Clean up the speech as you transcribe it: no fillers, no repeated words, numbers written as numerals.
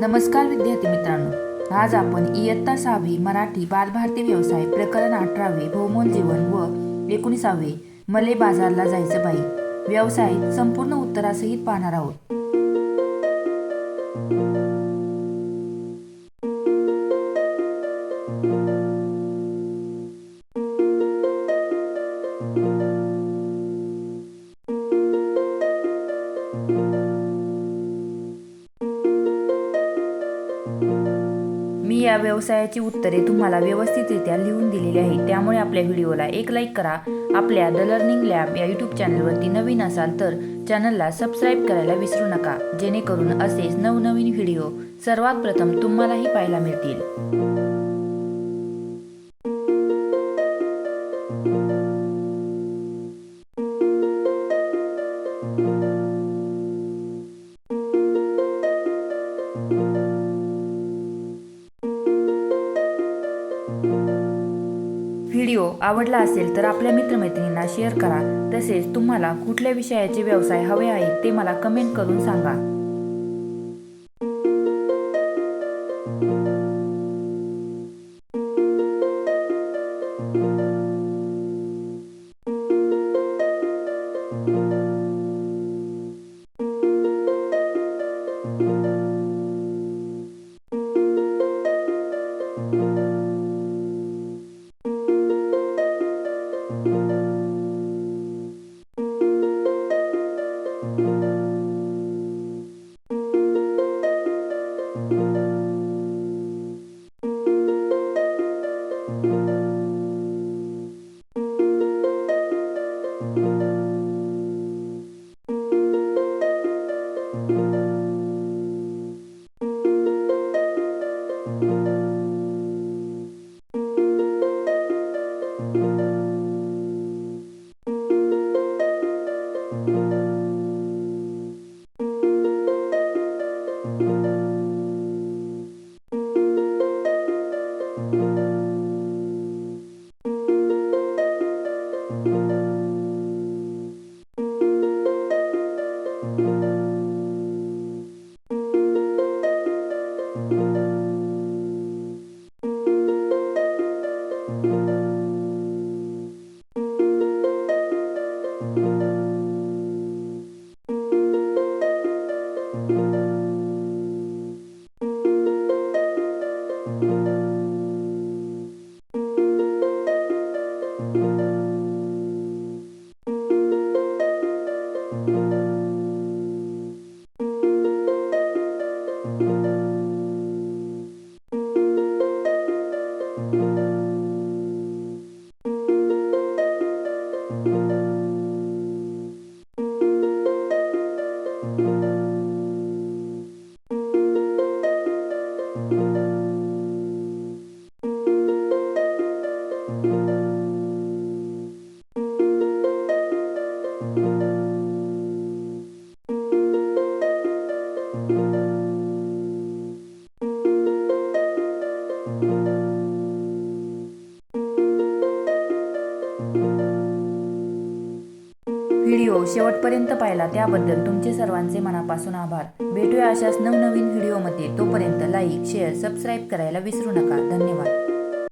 नमस्कार विद्यार्थी मित्रांनो, आज आपण इयत्ता 6वी मराठी बालभारती व्यवसाय प्रकरण 18वे भौमोल जीवन व 19वे मले बाजारला जायचं बाई व्यवसाय संपूर्ण उत्तरासहित पाहणार आहोत. मी या व्यवसायाची उत्तरे तुम्हाला व्यवस्थितरित्या लिहून दिलेली आहे. त्यामुळे आपल्या व्हिडिओला एक लाईक करा. आपल्या द लर्निंग लॅब या यूट्यूब चॅनलवरती नवीन असाल तर चॅनलला सबस्क्राईब करायला विसरू नका, जेणेकरून असेच नवनवीन व्हिडिओ सर्वात प्रथम तुम्हालाही पाहायला मिळतील. व्हिडिओ आवडला असेल तर आपल्या मित्रमैत्रिणींना शेअर करा. तसेच तुम्हाला कुठल्या विषयाचे व्यवसाय हवे आहेत ते मला कमेंट करून सांगा. व्हिडिओ शेवटपर्यंत पाहिला त्याबद्दल तुमचे सर्वांचे मनापासून आभार. भेटूया अशाच नवनवीन व्हिडिओमध्ये. तोपर्यंत लाईक, शेअर, सबस्क्राईब करायला विसरू नका. धन्यवाद.